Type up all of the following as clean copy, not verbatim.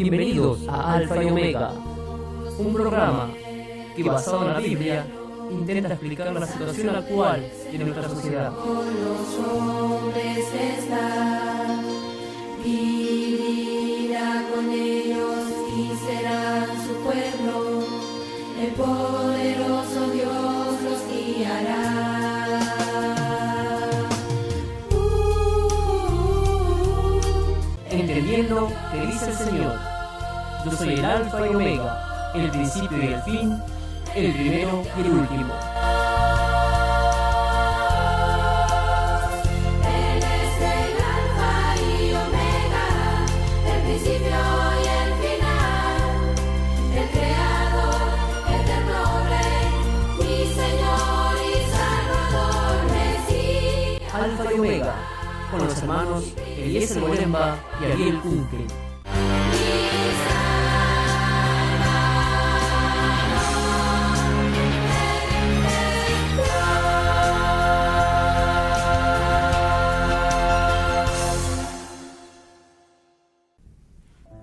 Bienvenidos a Alfa y Omega, un programa que basado en la Biblia intenta explicar la situación actual de nuestra sociedad. Los hombres está, vivirá con ellos y serán su pueblo, el poderoso Dios los guiará. Entendiendo que dice el Señor: yo soy el Alfa y Omega, el principio y el fin, el primero y el último. Él es el Alfa y Omega, el principio y el final, el Creador, eterno Rey, mi Señor y Salvador, Mesías. Alfa y Omega, con los hermanos Eliezer Molemba y Ariel Kunkel.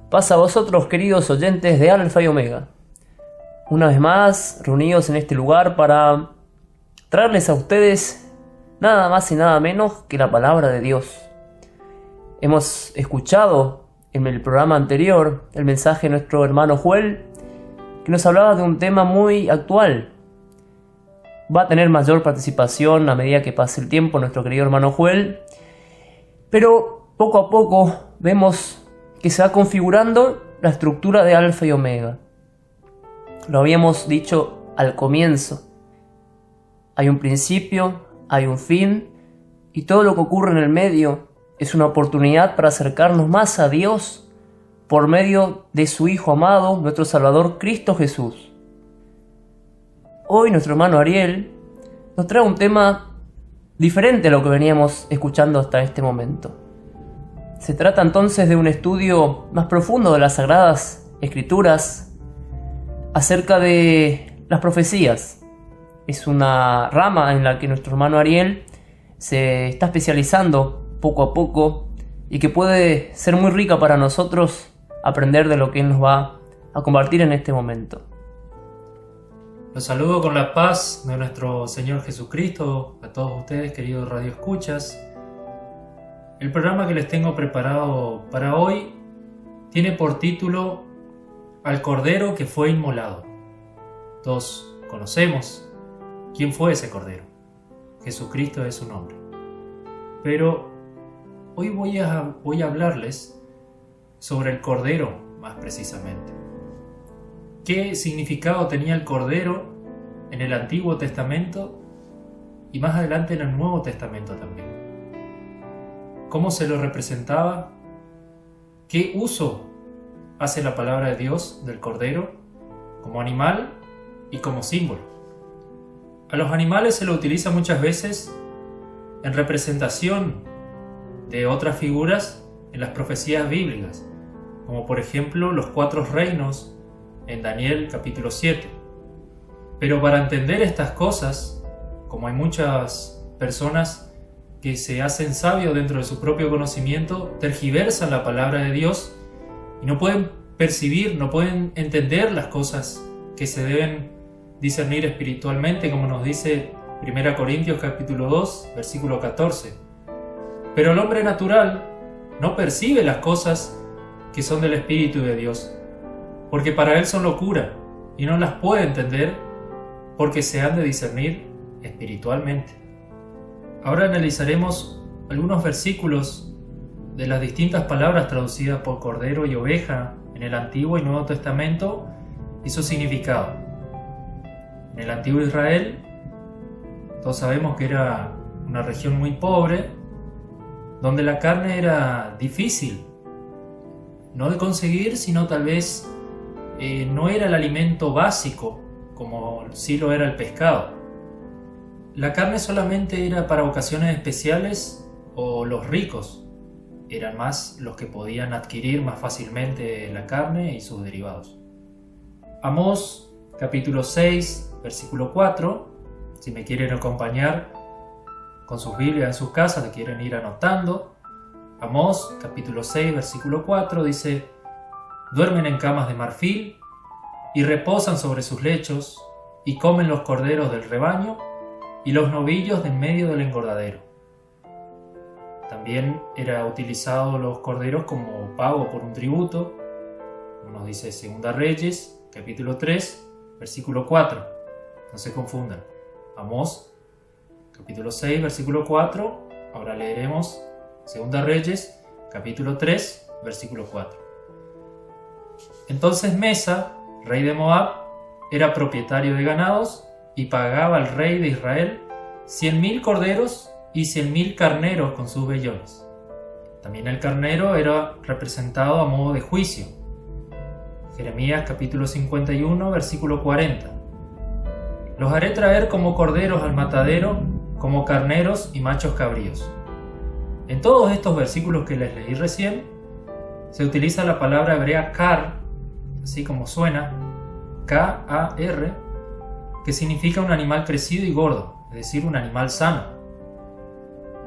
Pasa a vosotros, queridos oyentes de Alfa y Omega, una vez más reunidos en este lugar para traerles a ustedes nada más y nada menos que la palabra de Dios. Hemos escuchado en el programa anterior el mensaje de nuestro hermano Joel, que nos hablaba de un tema muy actual. Va a tener mayor participación a medida que pase el tiempo nuestro querido hermano Joel, pero poco a poco vemos que se va configurando la estructura de Alfa y Omega. Lo habíamos dicho al comienzo. Hay un principio, hay un fin, y todo lo que ocurre en el medio es una oportunidad para acercarnos más a Dios por medio de su Hijo amado, nuestro Salvador Cristo Jesús. Hoy nuestro hermano Ariel nos trae un tema diferente a lo que veníamos escuchando hasta este momento. Se trata entonces de un estudio más profundo de las Sagradas Escrituras acerca de las profecías. Es una rama en la que nuestro hermano Ariel se está especializando poco a poco y que puede ser muy rica para nosotros aprender de lo que él nos va a compartir en este momento. Los saludo con la paz de nuestro Señor Jesucristo a todos ustedes, queridos radioescuchas. El programa que les tengo preparado para hoy tiene por título Al Cordero que fue inmolado. Todos conocemos quién fue ese Cordero. Jesucristo es su nombre. Pero hoy voy a hablarles sobre el Cordero más precisamente. ¿Qué significado tenía el Cordero en el Antiguo Testamento y más adelante en el Nuevo Testamento también? ¿Cómo se lo representaba? ¿Qué uso hace la palabra de Dios del Cordero como animal y como símbolo? A los animales se lo utiliza muchas veces en representación de otras figuras en las profecías bíblicas, como por ejemplo los 4 reinos en Daniel capítulo 7. Pero para entender estas cosas, como hay muchas personas que se hacen sabios dentro de su propio conocimiento, tergiversan la palabra de Dios y no pueden percibir, no pueden entender las cosas que se deben discernir espiritualmente, como nos dice 1 Corintios capítulo 2, versículo 14. Pero el hombre natural no percibe las cosas que son del Espíritu de Dios, porque para él son locura y no las puede entender porque se han de discernir espiritualmente. Ahora analizaremos algunos versículos de las distintas palabras traducidas por Cordero y Oveja en el Antiguo y Nuevo Testamento y su significado. En el Antiguo Israel, todos sabemos que era una región muy pobre, donde la carne era difícil, no de conseguir, sino tal vez no era el alimento básico, como sí lo era el pescado. La carne solamente era para ocasiones especiales o los ricos. Eran más los que podían adquirir más fácilmente la carne y sus derivados. Amós capítulo 6, versículo 4. Si me quieren acompañar con sus Biblias en sus casas, le quieren ir anotando. Amós capítulo 6, versículo 4 dice: duermen en camas de marfil y reposan sobre sus lechos y comen los corderos del rebaño y los novillos del medio del engordadero. También era utilizado los corderos como pago por un tributo, como nos dice Segunda Reyes, capítulo 3, versículo 4. No se confundan. Amós, capítulo 6, versículo 4. Ahora leeremos Segunda Reyes, capítulo 3, versículo 4. Entonces Mesa, rey de Moab, era propietario de ganados y pagaba al rey de Israel 100.000 corderos y 100.000 carneros con sus vellones. También el carnero era representado a modo de juicio. Jeremías capítulo 51, versículo 40. Los haré traer como corderos al matadero, como carneros y machos cabríos. En todos estos versículos que les leí recién, se utiliza la palabra hebrea kar, así como suena, K-A-R, que significa un animal crecido y gordo, es decir, un animal sano.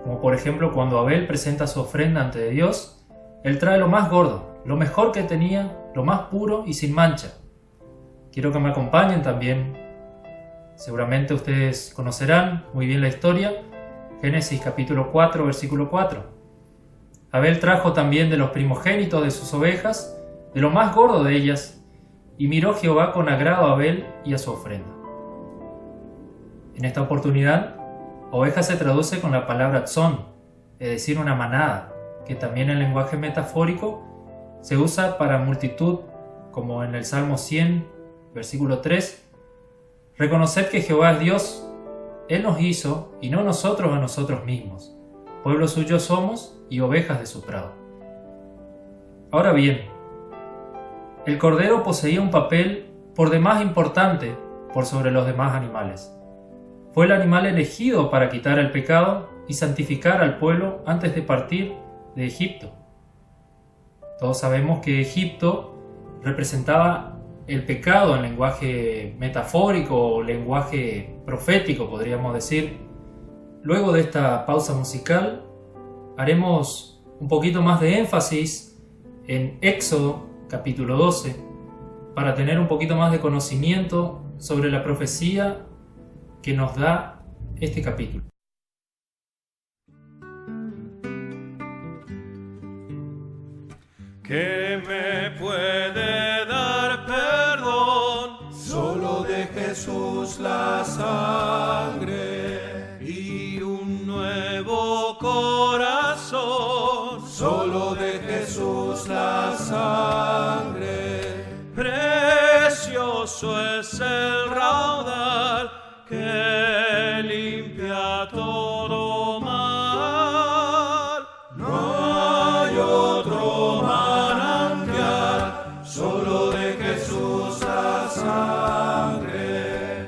Como por ejemplo cuando Abel presenta su ofrenda ante Dios, él trae lo más gordo, lo mejor que tenía, lo más puro y sin mancha. Quiero que me acompañen también. Seguramente ustedes conocerán muy bien la historia. Génesis capítulo 4, versículo 4. Abel trajo también de los primogénitos de sus ovejas, de lo más gordo de ellas, y miró Jehová con agrado a Abel y a su ofrenda. En esta oportunidad, oveja se traduce con la palabra tzon, es decir, una manada, que también en lenguaje metafórico se usa para multitud, como en el Salmo 100, versículo 3. Reconoced que Jehová es Dios, Él nos hizo y no nosotros a nosotros mismos. Pueblo suyo somos y ovejas de su prado. Ahora bien, el cordero poseía un papel por demás importante por sobre los demás animales. Fue el animal elegido para quitar el pecado y santificar al pueblo antes de partir de Egipto. Todos sabemos que Egipto representaba el pecado en lenguaje metafórico o lenguaje profético, podríamos decir. Luego de esta pausa musical, haremos un poquito más de énfasis en Éxodo, capítulo 12, para tener un poquito más de conocimiento sobre la profecía que nos da este capítulo. ¿Qué me puede dar perdón? Solo de Jesús la sangre y un nuevo corazón. Solo de Jesús la sangre. Precioso es el raudal que limpia todo mal. No hay otro manantial, solo de Jesús la sangre.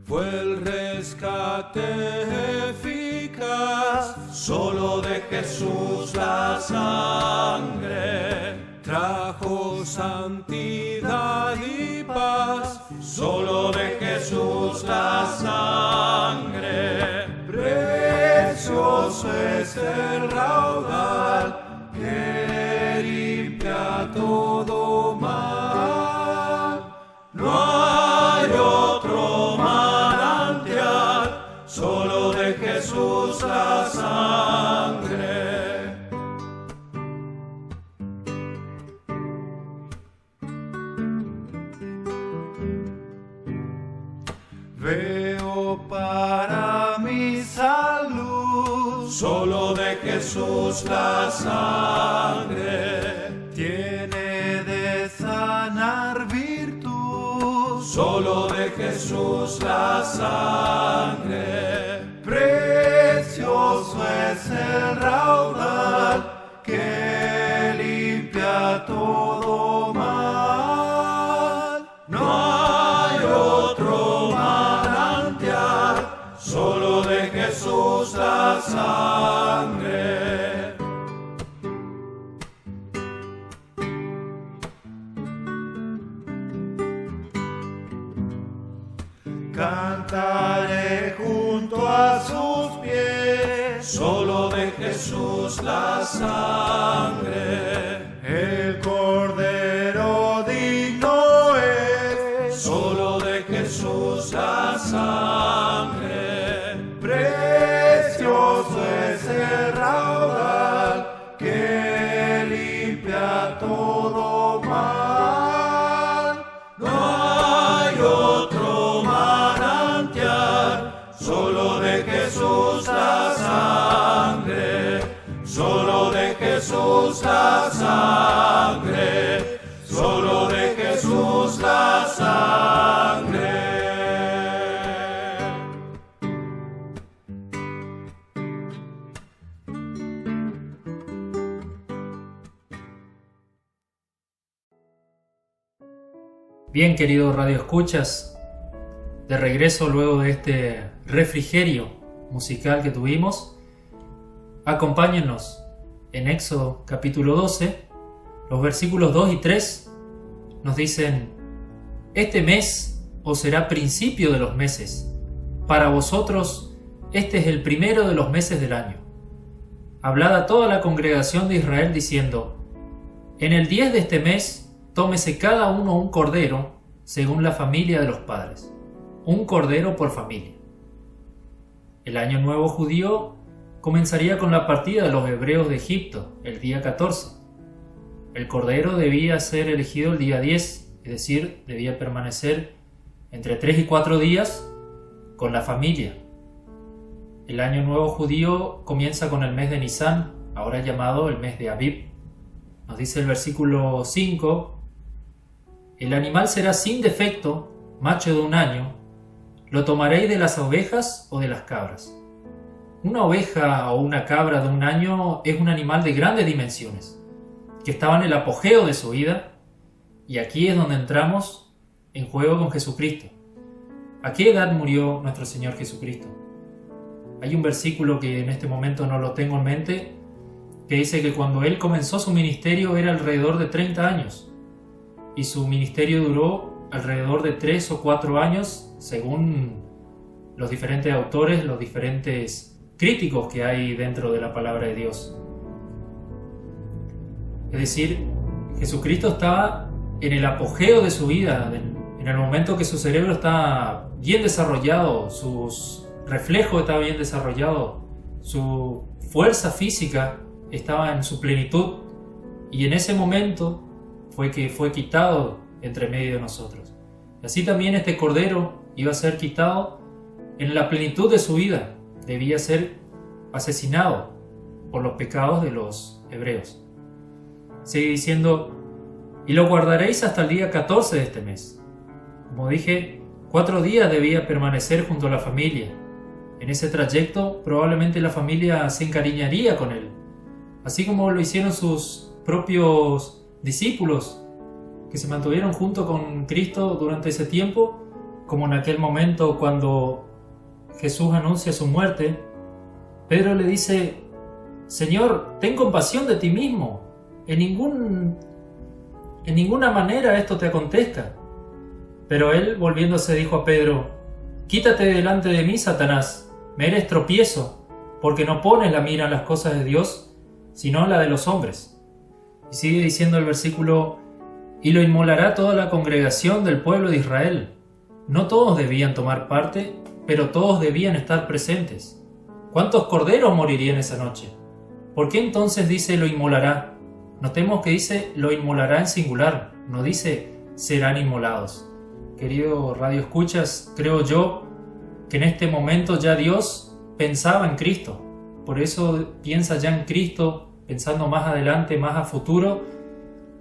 Fue el rescate eficaz, solo de Jesús la sangre. Trajo santidad y paz, solo de Jesús la sangre. Precioso es el raudal que limpia todo mal. No hay otro manantial, solo de Jesús la sangre. Veo para mi salud, solo de Jesús la sangre. Tiene de sanar virtud, solo de Jesús la sangre. Precioso es el raudal que limpia todo mal. No hay otro manantial, solo de Jesús la sangre. Cantaré junto solo de Jesús la sangre. El Cordero digno es, solo de Jesús la sangre. Precioso es el raudal que limpia todo mal. No hay otro manantial, solo de Jesús la sangre, solo de Jesús la sangre, solo de Jesús la sangre. Bien, queridos radioescuchas, de regreso luego de este refrigerio musical que tuvimos, acompáñennos en Éxodo capítulo 12, los versículos 2 y 3 nos dicen: este mes os será principio de los meses, para vosotros este es el primero de los meses del año. Hablad a toda la congregación de Israel diciendo: en el 10 de este mes tómese cada uno un cordero según la familia de los padres, un cordero por familia. El año nuevo judío comenzaría con la partida de los hebreos de Egipto, el día 14. El cordero debía ser elegido el día 10, es decir, debía permanecer entre 3 y 4 días con la familia. El año nuevo judío comienza con el mes de Nisán, ahora llamado el mes de Abib. Nos dice el versículo 5: el animal será sin defecto, macho de 1 año, lo tomaréis de las ovejas o de las cabras. Una oveja o una cabra de 1 año es un animal de grandes dimensiones, que estaba en el apogeo de su vida, y aquí es donde entramos en juego con Jesucristo. ¿A qué edad murió nuestro Señor Jesucristo? Hay un versículo que en este momento no lo tengo en mente, que dice que cuando Él comenzó su ministerio era alrededor de 30 años, y su ministerio duró alrededor de 3 o 4 años, según los diferentes autores, los diferentes críticos que hay dentro de la palabra de Dios. Es decir, Jesucristo estaba en el apogeo de su vida, en el momento que su cerebro estaba bien desarrollado, sus reflejos estaban bien desarrollados, su fuerza física estaba en su plenitud, y en ese momento fue que fue quitado entre medio de nosotros. Y así también este cordero iba a ser quitado en la plenitud de su vida, debía ser asesinado por los pecados de los hebreos. Sigue diciendo: y lo guardaréis hasta el día 14 de este mes. Como dije, 4 días debía permanecer junto a la familia. En ese trayecto probablemente la familia se encariñaría con él, así como lo hicieron sus propios discípulos que se mantuvieron junto con Cristo durante ese tiempo, como en aquel momento cuando Jesús anuncia su muerte. Pedro le dice: Señor, ten compasión de ti mismo, en ninguna manera esto te acontezca. Pero él, volviéndose, dijo a Pedro: quítate delante de mí, Satanás, me eres tropiezo, porque no pones la mira en las cosas de Dios, sino en la de los hombres. Y sigue diciendo el versículo: y lo inmolará toda la congregación del pueblo de Israel. No todos debían tomar parte, pero todos debían estar presentes. ¿Cuántos corderos morirían esa noche? ¿Por qué entonces dice lo inmolará? Notemos que dice lo inmolará en singular, no dice serán inmolados. Querido Radio Escuchas, creo yo que en este momento ya Dios pensaba en Cristo. Por eso piensa ya en Cristo, pensando más adelante, más a futuro,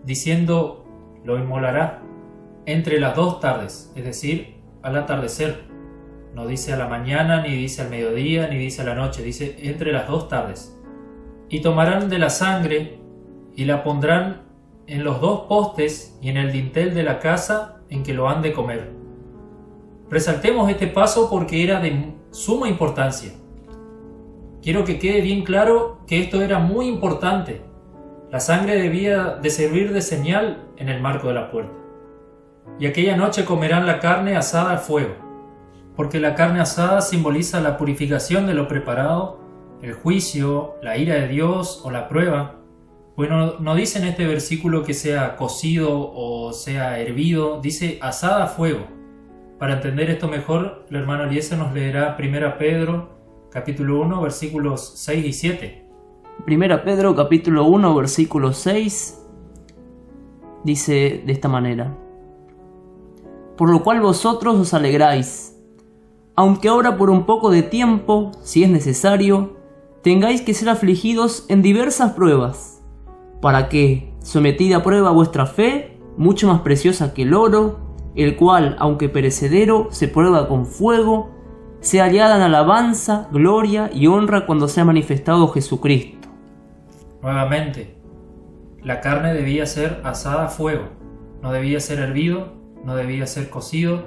diciendo lo inmolará entre las 2 tardes, es decir, al atardecer. No dice a la mañana, ni dice al mediodía, ni dice a la noche, dice entre las 2 tardes. Y tomarán de la sangre y la pondrán en los 2 postes y en el dintel de la casa en que lo han de comer. Resaltemos este paso porque era de suma importancia. Quiero que quede bien claro que esto era muy importante. La sangre debía de servir de señal en el marco de la puerta. Y aquella noche comerán la carne asada al fuego, porque la carne asada simboliza la purificación de lo preparado, el juicio, la ira de Dios o la prueba. Bueno, no dice en este versículo que sea cocido o sea hervido, dice asada a fuego. Para entender esto mejor, el hermano Eliezer nos leerá 1 Pedro, capítulo 1, versículos 6 y 7. 1 Pedro capítulo 1 versículo 6 dice de esta manera: por lo cual vosotros os alegráis, aunque ahora por un poco de tiempo, si es necesario, tengáis que ser afligidos en diversas pruebas, para que, sometida a prueba vuestra fe, mucho más preciosa que el oro, el cual, aunque perecedero, se prueba con fuego, sea hallada en alabanza, gloria y honra cuando sea manifestado Jesucristo. Nuevamente, la carne debía ser asada a fuego, no debía ser hervido, no debía ser cocido,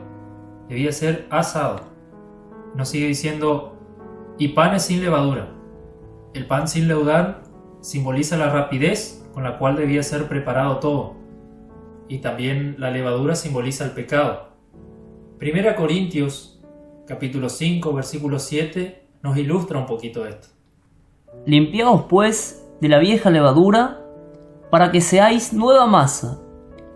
debía ser asado. Nos sigue diciendo, y panes sin levadura. El pan sin leudar simboliza la rapidez con la cual debía ser preparado todo, y también la levadura simboliza el pecado. 1 Corintios, capítulo 5, versículo 7, nos ilustra un poquito esto. Limpiaos pues de la vieja levadura, para que seáis nueva masa,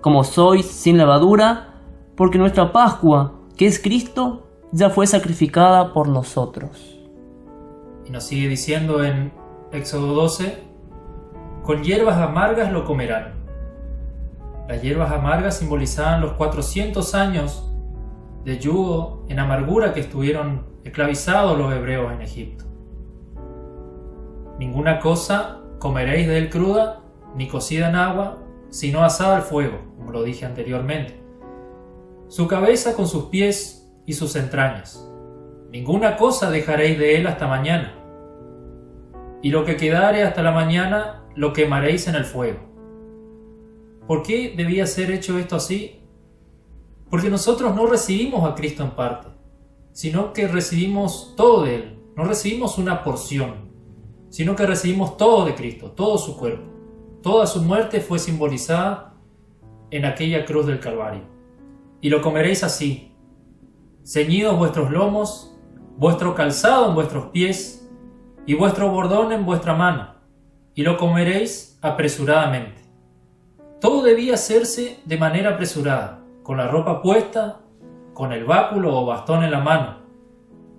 como sois sin levadura, porque nuestra Pascua, que es Cristo, ya fue sacrificada por nosotros. Y nos sigue diciendo en Éxodo 12, con hierbas amargas lo comerán. Las hierbas amargas simbolizaban los 400 años de yugo en amargura que estuvieron esclavizados los hebreos en Egipto. Ninguna cosa comeréis de él cruda, ni cocida en agua, sino asada al fuego, como lo dije anteriormente. Su cabeza con sus pies y sus entrañas. Ninguna cosa dejaréis de él hasta mañana. Y lo que quedare hasta la mañana lo quemaréis en el fuego. ¿Por qué debía ser hecho esto así? Porque nosotros no recibimos a Cristo en parte, sino que recibimos todo de Él. No recibimos una porción, sino que recibimos todo de Cristo, todo su cuerpo. Toda su muerte fue simbolizada en aquella cruz del Calvario. Y lo comeréis así, ceñidos vuestros lomos, vuestro calzado en vuestros pies y vuestro bordón en vuestra mano, y lo comeréis apresuradamente. Todo debía hacerse de manera apresurada, con la ropa puesta, con el báculo o bastón en la mano.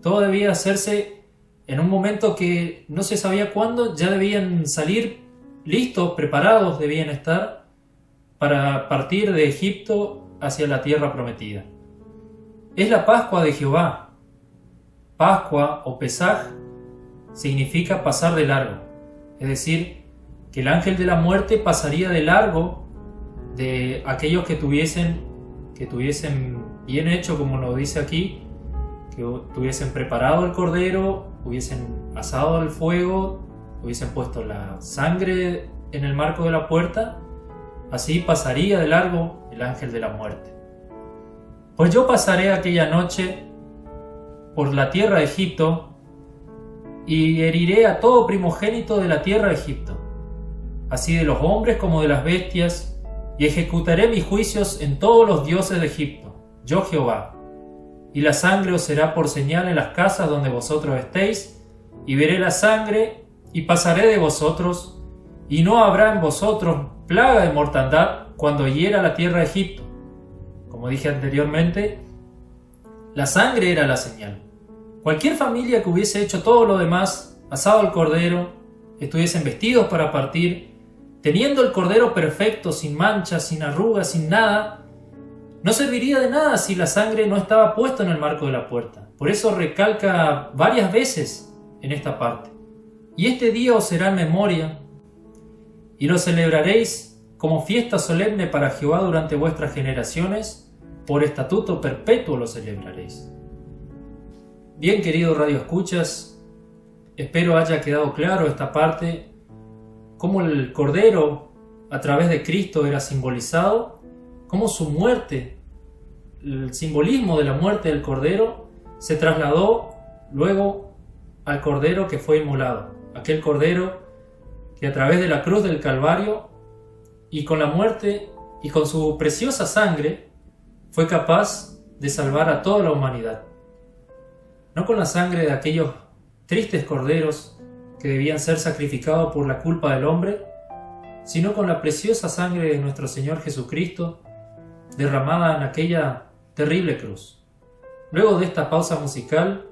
Todo debía hacerse en un momento que no se sabía cuándo, ya debían salir listos, preparados debían estar para partir de Egipto hacia la tierra prometida. Es la Pascua de Jehová. Pascua o Pesaj significa pasar de largo, es decir, que el ángel de la muerte pasaría de largo de aquellos que tuviesen bien hecho, como lo dice aquí, que tuviesen preparado el cordero, hubiesen asado al fuego, hubiesen puesto la sangre en el marco de la puerta. Así pasaría de largo el ángel de la muerte. Pues yo pasaré aquella noche por la tierra de Egipto y heriré a todo primogénito de la tierra de Egipto, así de los hombres como de las bestias, y ejecutaré mis juicios en todos los dioses de Egipto, yo Jehová. Y la sangre os será por señal en las casas donde vosotros estéis, y veré la sangre, y pasaré de vosotros, y no habrá en vosotros plaga de mortandad cuando hiera la tierra de Egipto. Como dije anteriormente, la sangre era la señal. Cualquier familia que hubiese hecho todo lo demás, asado el cordero, estuviesen vestidos para partir, teniendo el cordero perfecto, sin manchas, sin arrugas, sin nada, no serviría de nada si la sangre no estaba puesta en el marco de la puerta. Por eso recalca varias veces en esta parte. Y este día os será en memoria, y lo celebraréis como fiesta solemne para Jehová durante vuestras generaciones, por estatuto perpetuo lo celebraréis. Bien, queridos radioescuchas, espero haya quedado claro esta parte, cómo el Cordero a través de Cristo era simbolizado, cómo su muerte, el simbolismo de la muerte del Cordero, se trasladó luego al Cordero que fue inmolado, aquel Cordero que a través de la cruz del Calvario y con la muerte y con su preciosa sangre fue capaz de salvar a toda la humanidad. No con la sangre de aquellos tristes corderos que debían ser sacrificados por la culpa del hombre, sino con la preciosa sangre de nuestro Señor Jesucristo derramada en aquella terrible cruz. Luego de esta pausa musical,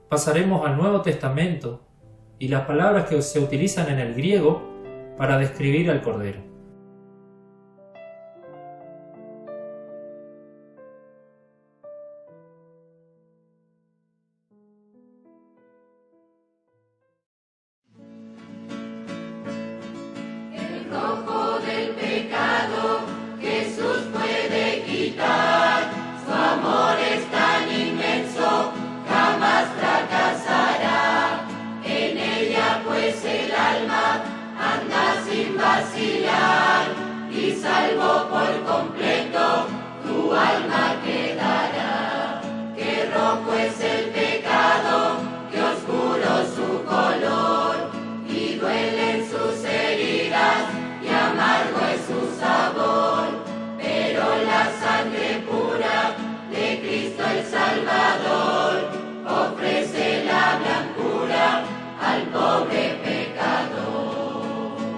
pasaremos al Nuevo Testamento y las palabras que se utilizan en el griego para describir al Cordero. El rojo del pecado Jesús puede quitar, su amor es tan inmenso, jamás fracasará. En ella pues el alma anda sin vacilar, y salvo por completo tu alma quedará. Qué rojo es el pecado, qué oscuro su color, y duelen sus heridas y amargo es su sabor, pero la sangre pura de Cristo el Salvador ofrece la blancura al pobre pecador.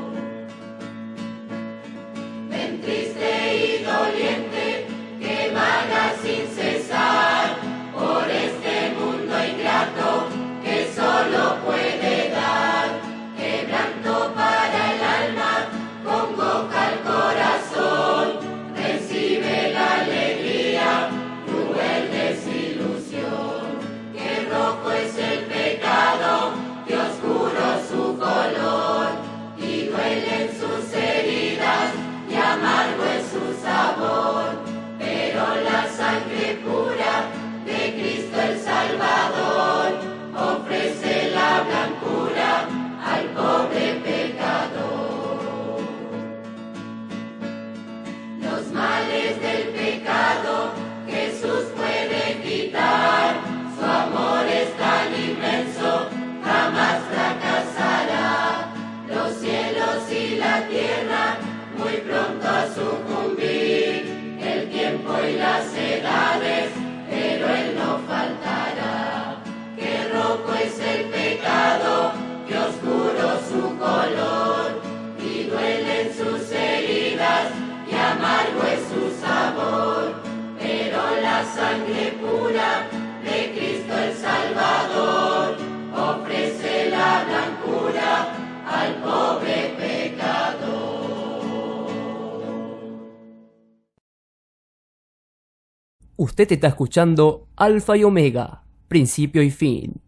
Ven triste y doliente que vaga sin cesar por este mundo ingrato que solo puede dar quebranto para el alma, congoja el corazón, recibe la alegría, cruel desilusión. Qué rojo es el pecado, qué oscuro su color, y duelen sus heridas y amargo es su sabor, pero la sangre pura de Cristo el Salvador ofrece la blancura al pobre pecador. Los males del pecado Jesús puede quitar, su amor es tan inmenso, jamás fracasará. Los cielos y la tierra muy pronto a sucumbir, el tiempo y las edades, pero Él no faltará. Qué rojo es el pecado, qué oscuro su color, y duelen sus heridas y amargo es su sabor, pero la sangre pura de Cristo el Salvador ofrece la blancura al pobre pecador. Usted está escuchando Alfa y Omega, principio y fin.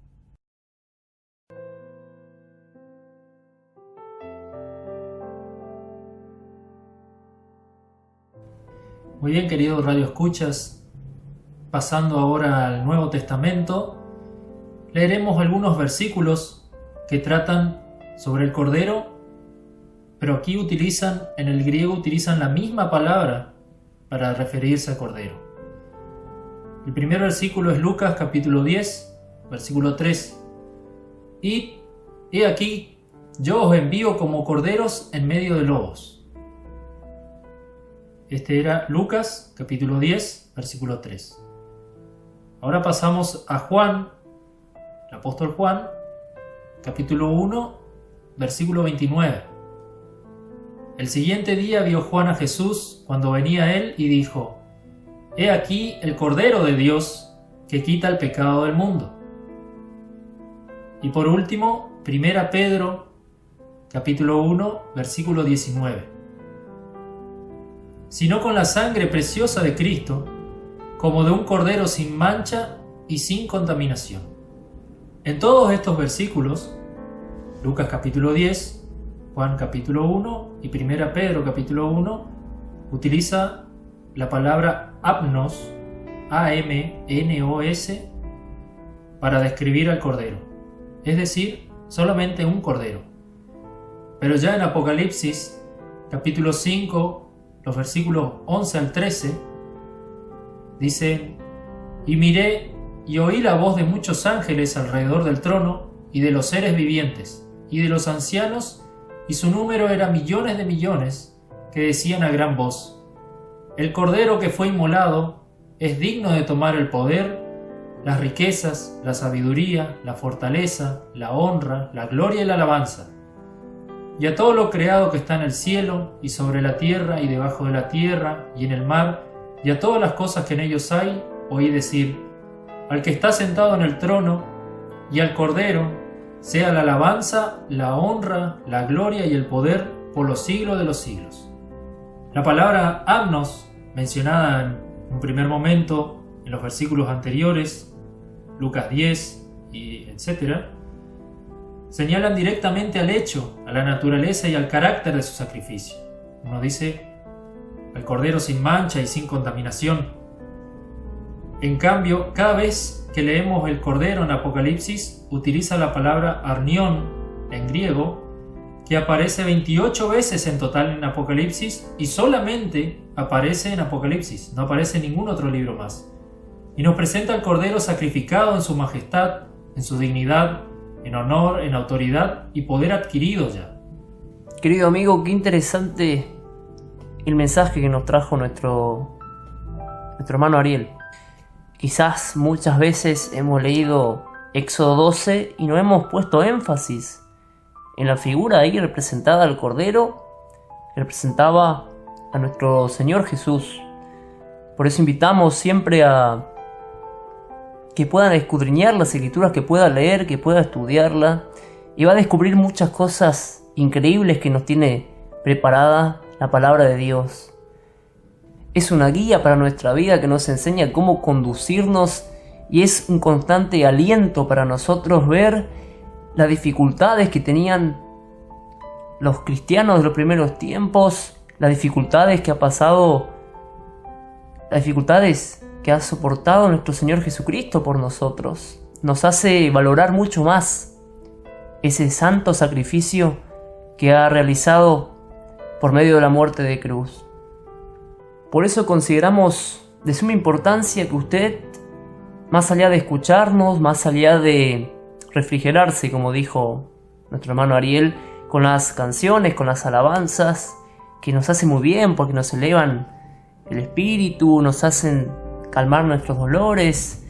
Muy bien, queridos radioescuchas, pasando ahora al Nuevo Testamento, leeremos algunos versículos que tratan sobre el Cordero, pero aquí en el griego utilizan la misma palabra para referirse al Cordero. El primer versículo es Lucas capítulo 10, versículo 3. Y he aquí, yo os envío como corderos en medio de lobos. Este era Lucas capítulo 10, versículo 3. Ahora pasamos a Juan, el apóstol Juan, capítulo 1, versículo 29. El siguiente día vio Juan a Jesús cuando venía a él y dijo: He aquí el Cordero de Dios que quita el pecado del mundo. Y por último, 1 Pedro, capítulo 1, versículo 19. Sino con la sangre preciosa de Cristo, como de un cordero sin mancha y sin contaminación. En todos estos versículos, Lucas capítulo 10, Juan capítulo 1 y 1 Pedro capítulo 1, utiliza la palabra apnos, A-M-N-O-S, para describir al Cordero, es decir, solamente un Cordero. Pero ya en Apocalipsis, capítulo 5, los versículos 11 al 13, dicen: Y miré y oí la voz de muchos ángeles alrededor del trono, y de los seres vivientes, y de los ancianos, y su número era millones de millones, que decían a gran voz: El Cordero que fue inmolado es digno de tomar el poder, las riquezas, la sabiduría, la fortaleza, la honra, la gloria y la alabanza. Y a todo lo creado que está en el cielo, y sobre la tierra, y debajo de la tierra, y en el mar, y a todas las cosas que en ellos hay, oí decir: al que está sentado en el trono, y al Cordero, sea la alabanza, la honra, la gloria y el poder por los siglos de los siglos. La palabra amnos, mencionada en un primer momento en los versículos anteriores, Lucas 10 y etc., señalan directamente al hecho, a la naturaleza y al carácter de su sacrificio. Uno dice: al Cordero sin mancha y sin contaminación. En cambio, cada vez que leemos el Cordero en Apocalipsis, utiliza la palabra arnión en griego, que aparece 28 veces en total en Apocalipsis, y solamente aparece en Apocalipsis, no aparece en ningún otro libro más. Y nos presenta al Cordero sacrificado en su majestad, en su dignidad, en honor, en autoridad y poder adquirido ya. Querido amigo, qué interesante el mensaje que nos trajo nuestro hermano Ariel. Quizás muchas veces hemos leído Éxodo 12 y no hemos puesto énfasis en la figura ahí representada al Cordero, que representaba a nuestro Señor Jesús. Por eso invitamos siempre a que puedan escudriñar las escrituras, que puedan leer, que puedan estudiarla, y va a descubrir muchas cosas increíbles que nos tiene preparada la palabra de Dios. Es una guía para nuestra vida que nos enseña cómo conducirnos, y es un constante aliento para nosotros ver las dificultades que tenían los cristianos de los primeros tiempos, las dificultades que ha pasado, las dificultades que ha soportado nuestro Señor Jesucristo por nosotros. Nos hace valorar mucho más ese santo sacrificio que ha realizado por medio de la muerte de cruz. Por eso consideramos de suma importancia que usted, más allá de escucharnos, más allá de refrigerarse, como dijo nuestro hermano Ariel, con las canciones, con las alabanzas, que nos hacen muy bien porque nos elevan el espíritu, nos hacen calmar nuestros dolores,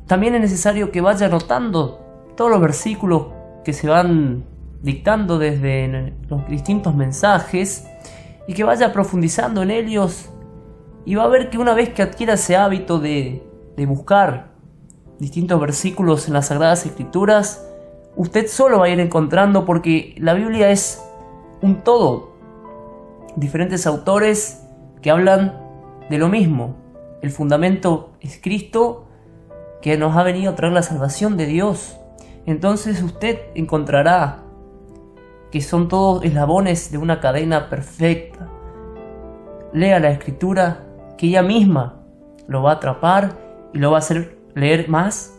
también es necesario que vaya anotando todos los versículos que se van dictando desde los distintos mensajes y que vaya profundizando en ellos, y va a ver que una vez que adquiera ese hábito de buscar distintos versículos en las Sagradas Escrituras, usted solo va a ir encontrando, porque la Biblia es un todo, diferentes autores que hablan de lo mismo. El fundamento es Cristo, que nos ha venido a traer la salvación de Dios. Entonces usted encontrará que son todos eslabones de una cadena perfecta. Lea la Escritura, que ella misma lo va a atrapar y lo va a hacer leer más,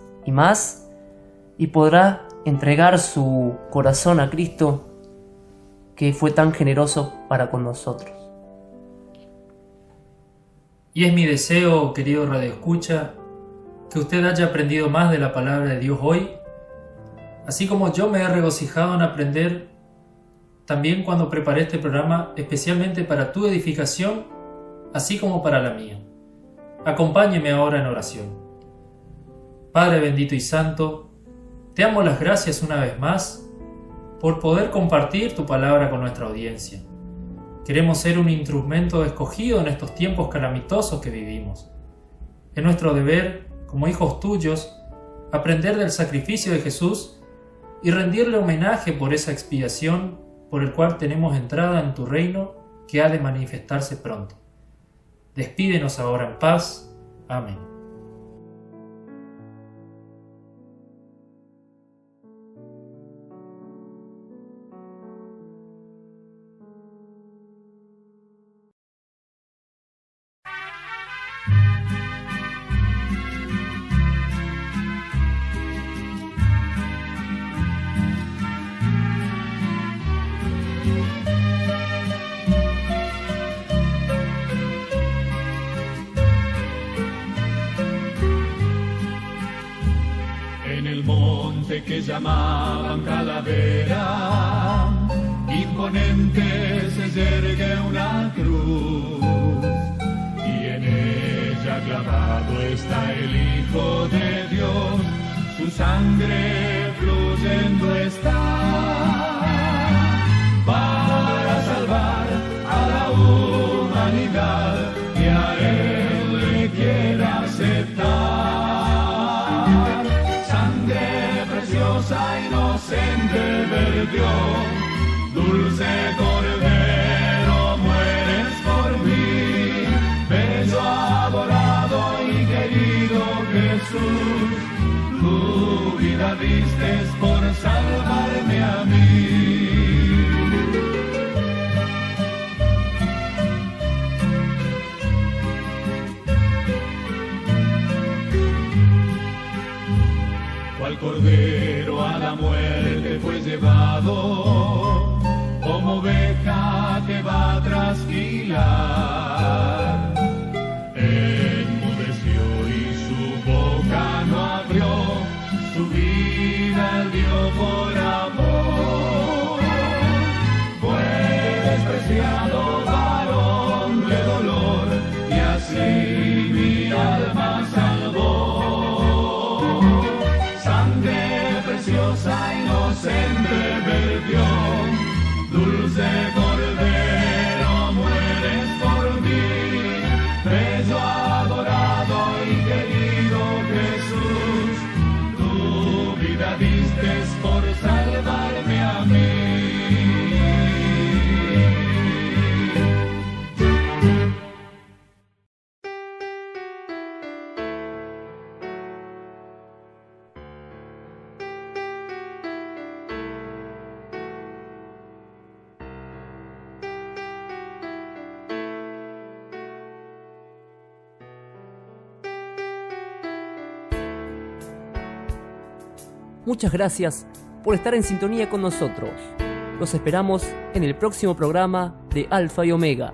y podrá entregar su corazón a Cristo, que fue tan generoso para con nosotros. Y es mi deseo, querido radioescucha, que usted haya aprendido más de la palabra de Dios hoy, así como yo me he regocijado en aprender también cuando preparé este programa especialmente para tu edificación, así como para la mía. Acompáñeme ahora en oración. Padre bendito y santo, te damos las gracias una vez más por poder compartir tu palabra con nuestra audiencia. Queremos ser un instrumento escogido en estos tiempos calamitosos que vivimos. Es nuestro deber, como hijos tuyos, aprender del sacrificio de Jesús y rendirle homenaje por esa expiación por el cual tenemos entrada en tu reino, que ha de manifestarse pronto. Despídenos ahora en paz. Amén. Que llamaban Calavera, imponente se yergue una cruz, y en ella clavado está el Hijo de Dios. su sangre fluyendo está para salvar a la humanidad que a Él le quiere aceptar. Sangre preciosa, inocente vertió, dulce Cordero, mueres por mí, bello, adorado y querido Jesús, tu vida distes por salvarme a mí. Cual cordero a la muerte fue llevado, como oveja que va a trasquilar. Enmudeció y su boca no abrió, su vida dio por amor. Fue despreciado, varón de dolor, y así mi alma salvó. Sangre preciosa, inocente vertió, dulce Cordero, mueres por mí, bello, adorado y querido Jesús, tu vida distes por salvarme a mí. Muchas gracias por estar en sintonía con nosotros. Los esperamos en el próximo programa de Alfa y Omega.